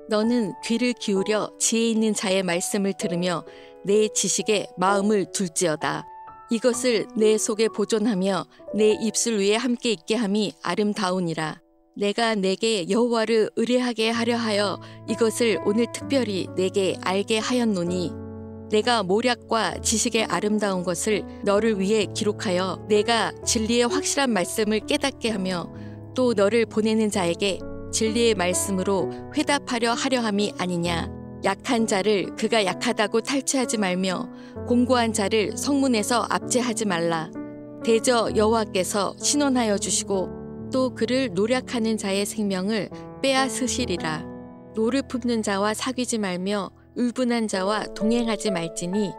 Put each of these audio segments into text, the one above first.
너는 귀를 기울여 지혜 있는 자의 말씀을 들으며 내 지식에 마음을 둘지어다. 이것을 내 속에 보존하며 내 입술 위에 함께 있게 함이 아름다우니라. 내가 내게 여호와를 의뢰하게 하려 하여 이것을 오늘 특별히 내게 알게 하였노니 내가 모략과 지식의 아름다운 것을 너를 위해 기록하여 내가 진리의 확실한 말씀을 깨닫게 하며 또 너를 보내는 자에게 진리의 말씀으로 회답하려 하려 함이 아니냐. 약한 자를 그가 약하다고 탈취하지 말며 공고한 자를 성문에서 압제하지 말라. 대저 여호와께서 신원하여 주시고 또 그를 노략하는 자의 생명을 빼앗으시리라. 노를 품는 자와 사귀지 말며 울분한 자와 동행하지 말지니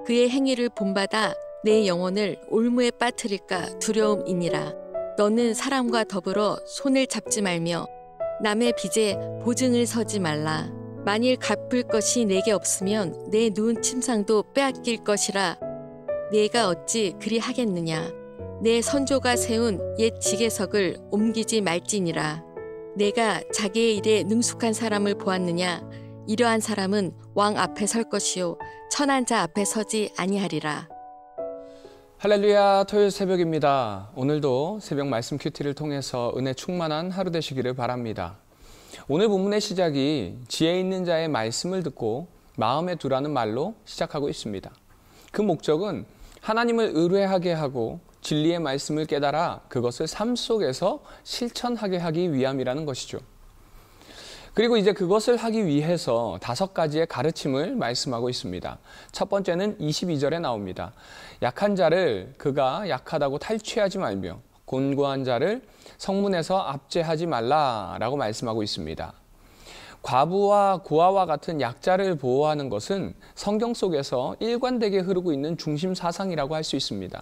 그의 행위를 본받아 내 영혼을 올무에 빠뜨릴까 두려움이니라. 너는 사람과 더불어 손을 잡지 말며 남의 빚에 보증을 서지 말라. 만일 갚을 것이 내게 없으면 내 누운 침상도 빼앗길 것이라. 내가 어찌 그리 하겠느냐. 내 선조가 세운 옛 지계석을 옮기지 말지니라. 내가 자기의 일에 능숙한 사람을 보았느냐. 이러한 사람은 왕 앞에 설 것이요 천한 자 앞에 서지 아니하리라. 할렐루야, 토요일 새벽입니다. 오늘도 새벽 말씀 큐티를 통해서 은혜 충만한 하루 되시기를 바랍니다. 오늘 본문의 시작이 지혜 있는 자의 말씀을 듣고 마음에 두라는 말로 시작하고 있습니다. 그 목적은 하나님을 의뢰하게 하고 진리의 말씀을 깨달아 그것을 삶 속에서 실천하게 하기 위함이라는 것이죠. 그리고 이제 그것을 하기 위해서 5가지의 가르침을 말씀하고 있습니다. 첫 번째는 22절에 나옵니다. 약한 자를 그가 약하다고 탈취하지 말며 곤고한 자를 성문에서 압제하지 말라라고 말씀하고 있습니다. 과부와 고아와 같은 약자를 보호하는 것은 성경 속에서 일관되게 흐르고 있는 중심 사상이라고 할 수 있습니다.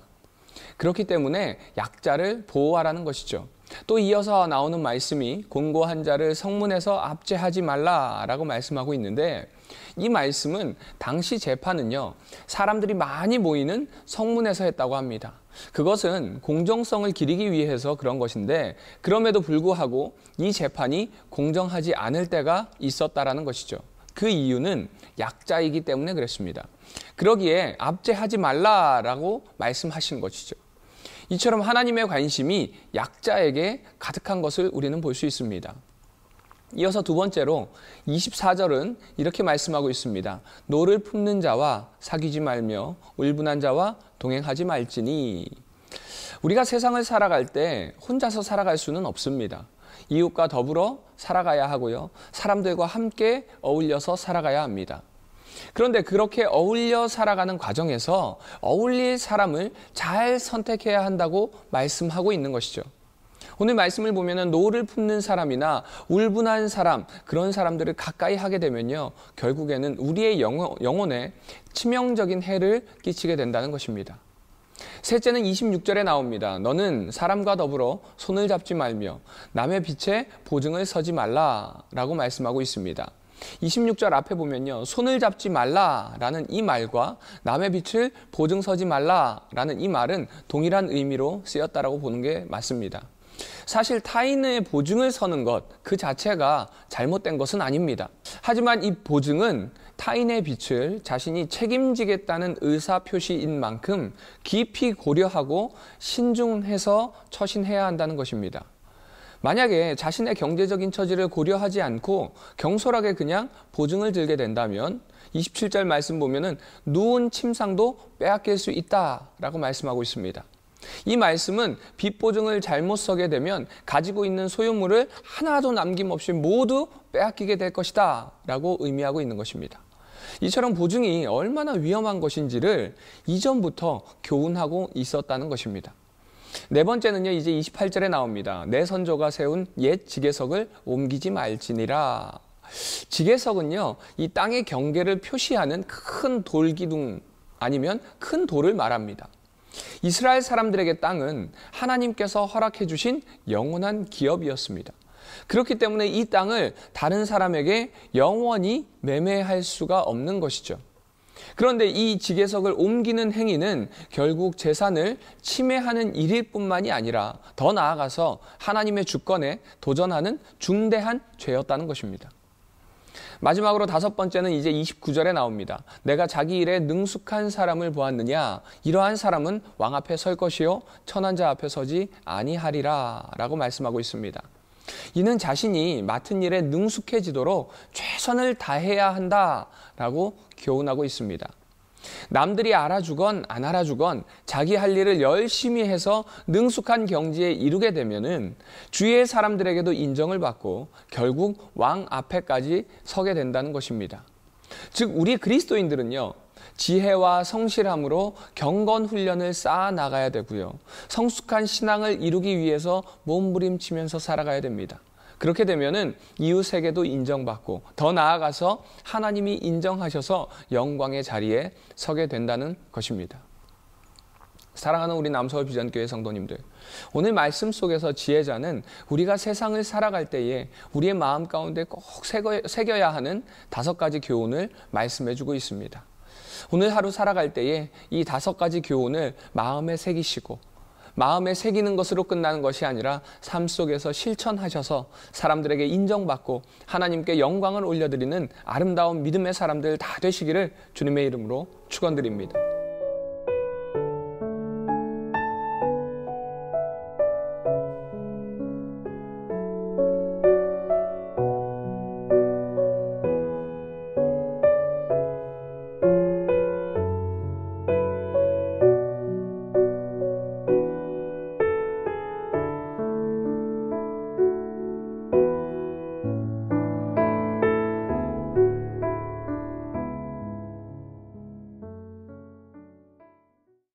그렇기 때문에 약자를 보호하라는 것이죠. 또 이어서 나오는 말씀이 곤고한 자를 성문에서 압제하지 말라라고 말씀하고 있는데 이 말씀은 당시 재판은요, 사람들이 많이 모이는 성문에서 했다고 합니다. 그것은 공정성을 기리기 위해서 그런 것인데 그럼에도 불구하고 이 재판이 공정하지 않을 때가 있었다라는 것이죠. 그 이유는 약자이기 때문에 그랬습니다. 그러기에 압제하지 말라라고 말씀하신 것이죠. 이처럼 하나님의 관심이 약자에게 가득한 것을 우리는 볼 수 있습니다. 이어서 두 번째로 24절은 이렇게 말씀하고 있습니다. 노를 품는 자와 사귀지 말며 울분한 자와 동행하지 말지니. 우리가 세상을 살아갈 때 혼자서 살아갈 수는 없습니다. 이웃과 더불어 살아가야 하고요. 사람들과 함께 어울려서 살아가야 합니다. 그런데 그렇게 어울려 살아가는 과정에서 어울릴 사람을 잘 선택해야 한다고 말씀하고 있는 것이죠. 오늘 말씀을 보면 노를 품는 사람이나 울분한 사람, 그런 사람들을 가까이 하게 되면요, 결국에는 우리의 영혼에 치명적인 해를 끼치게 된다는 것입니다. 셋째는 26절에 나옵니다. 너는 사람과 더불어 손을 잡지 말며 남의 빛에 보증을 서지 말라라고 말씀하고 있습니다. 26절 앞에 보면요, 손을 잡지 말라라는 이 말과 남의 빛을 보증 서지 말라라는 이 말은 동일한 의미로 쓰였다라고 보는 게 맞습니다. 사실 타인의 보증을 서는 것 그 자체가 잘못된 것은 아닙니다. 하지만 이 보증은 타인의 빛을 자신이 책임지겠다는 의사표시인 만큼 깊이 고려하고 신중해서 처신해야 한다는 것입니다. 만약에 자신의 경제적인 처지를 고려하지 않고 경솔하게 그냥 보증을 들게 된다면 27절 말씀 보면은 누운 침상도 빼앗길 수 있다라고 말씀하고 있습니다. 이 말씀은 빚 보증을 잘못 서게 되면 가지고 있는 소유물을 하나도 남김없이 모두 빼앗기게 될 것이다 라고 의미하고 있는 것입니다. 이처럼 보증이 얼마나 위험한 것인지를 이전부터 교훈하고 있었다는 것입니다. 네 번째는요, 이제 28절에 나옵니다. 내 선조가 세운 옛 지계석을 옮기지 말지니라. 지계석은요, 이 땅의 경계를 표시하는 큰 돌기둥 아니면 큰 돌을 말합니다. 이스라엘 사람들에게 땅은 하나님께서 허락해 주신 영원한 기업이었습니다. 그렇기 때문에 이 땅을 다른 사람에게 영원히 매매할 수가 없는 것이죠. 그런데 이 지계석을 옮기는 행위는 결국 재산을 침해하는 일일 뿐만이 아니라 더 나아가서 하나님의 주권에 도전하는 중대한 죄였다는 것입니다. 마지막으로 5번째는 이제 29절에 나옵니다. 내가 자기 일에 능숙한 사람을 보았느냐? 이러한 사람은 왕 앞에 설 것이요 천한 자 앞에 서지 아니하리라 라고 말씀하고 있습니다. 이는 자신이 맡은 일에 능숙해지도록 최선을 다해야 한다라고 교훈하고 있습니다. 남들이 알아주건 안 알아주건 자기 할 일을 열심히 해서 능숙한 경지에 이르게 되면은 주위의 사람들에게도 인정을 받고 결국 왕 앞에까지 서게 된다는 것입니다. 즉 우리 그리스도인들은요, 지혜와 성실함으로 경건 훈련을 쌓아 나가야 되고요, 성숙한 신앙을 이루기 위해서 몸부림치면서 살아가야 됩니다. 그렇게 되면은 이웃에게도 인정받고 더 나아가서 하나님이 인정하셔서 영광의 자리에 서게 된다는 것입니다. 사랑하는 우리 남서울 비전교회 성도님들, 오늘 말씀 속에서 지혜자는 우리가 세상을 살아갈 때에 우리의 마음 가운데 꼭 새겨야 하는 5가지 교훈을 말씀해주고 있습니다. 오늘 하루 살아갈 때에 이 5가지 교훈을 마음에 새기시고, 마음에 새기는 것으로 끝나는 것이 아니라 삶 속에서 실천하셔서 사람들에게 인정받고 하나님께 영광을 올려드리는 아름다운 믿음의 사람들 다 되시기를 주님의 이름으로 축원드립니다.